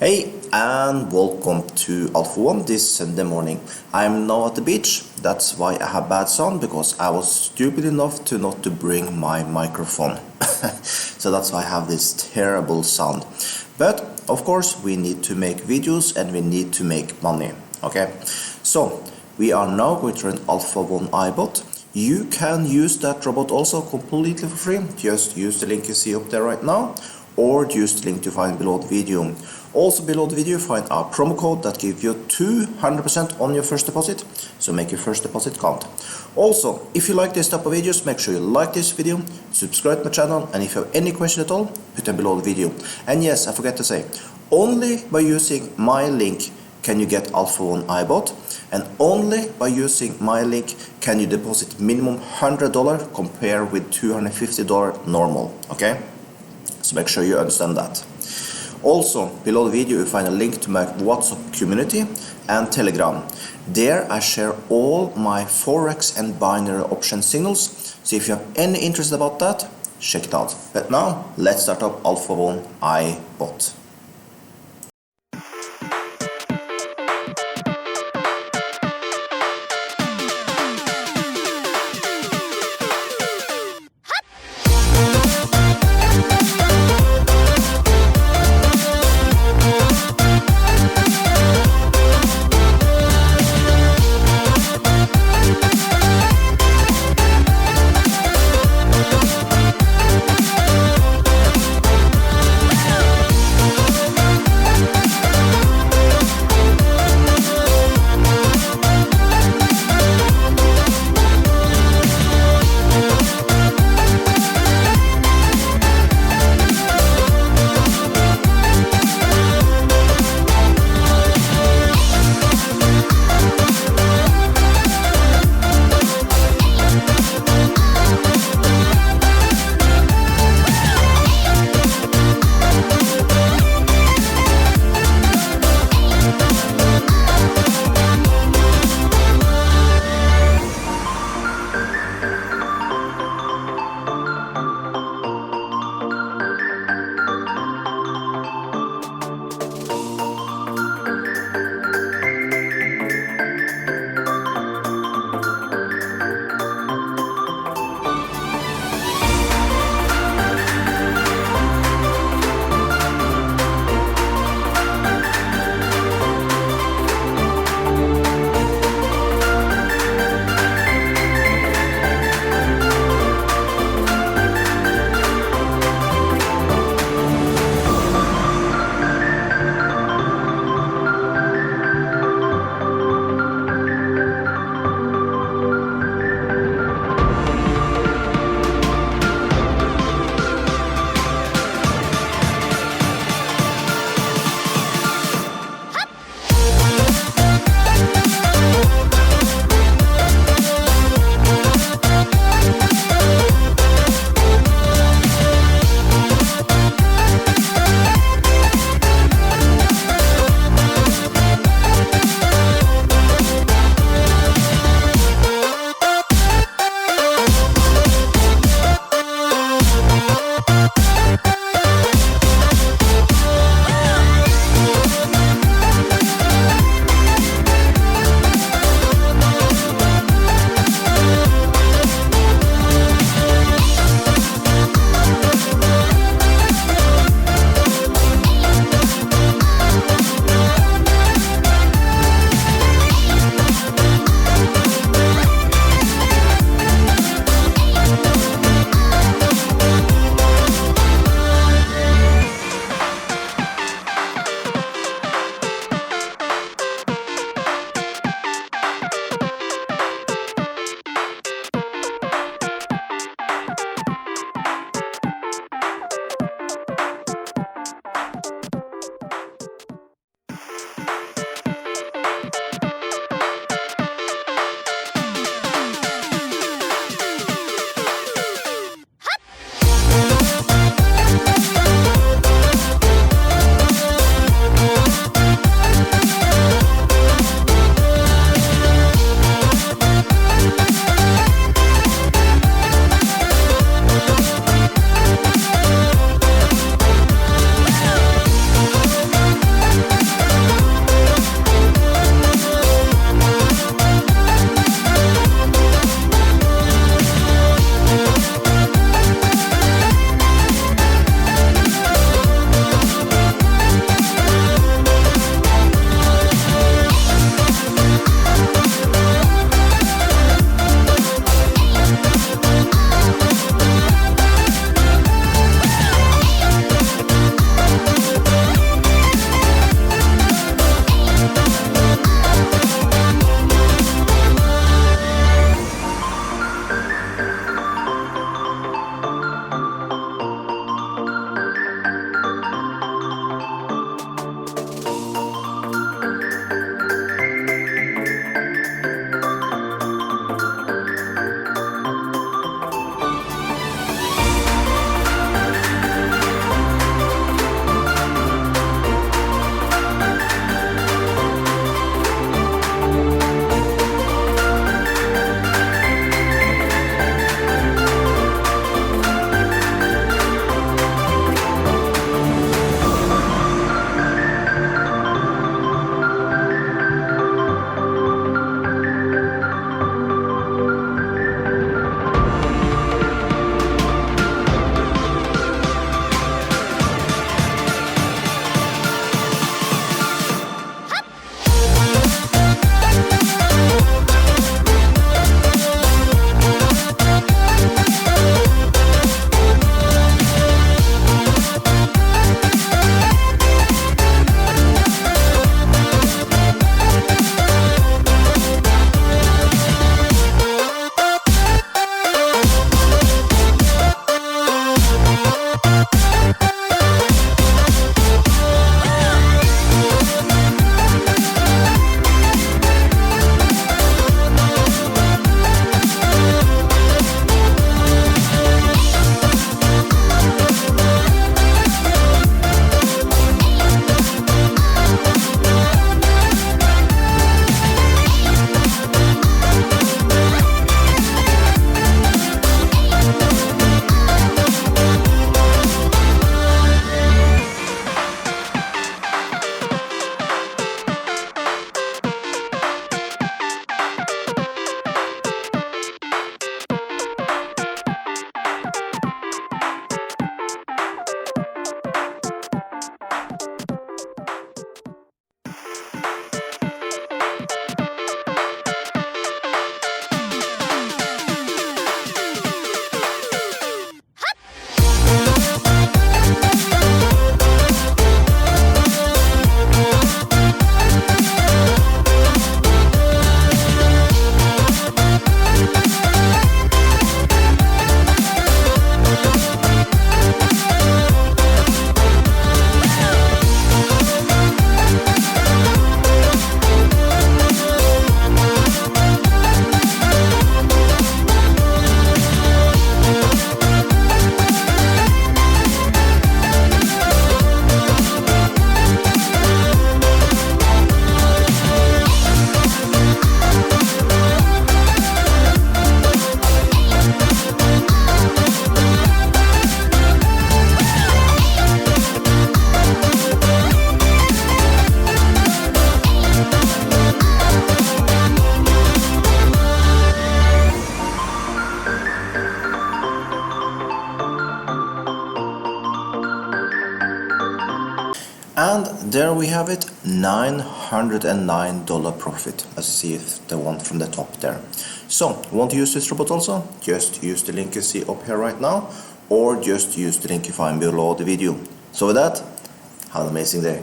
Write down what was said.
Hey and welcome to Alpha One this Sunday morning. I'm now at the beach. That's why I have bad sound, because I was stupid enough to not to bring my microphone. So that's why I have this terrible sound. But of course we need to make videos and we need to make money. Okay, so we are now going to run Alpha One iBot. You can use that robot also completely for free. Just use the link you see up there right now, or use the link you find below the video. Also below the video you find our promo code that gives you 200% on your first deposit, so make your first deposit count. Also, if you like this type of videos, make sure you like this video, subscribe to my channel, and if you have any question at all, put them below the video. And yes, I forgot to say, only by using my link can you get Alpha One iBot, and only by using my link can you deposit minimum $100 compared with $250 normal, okay? So make sure you understand that. Also, below the video you find a link to my WhatsApp community and Telegram. There I share all my Forex and binary option signals, so if you have any interest about that, check it out. But now, let's start up Alpha One iBot. there we have it, $909 profit, as you see the one from the top there. So, want to use this robot also? Just use the link you see up here right now, or just use the link you find below the video. So with that, have an amazing day.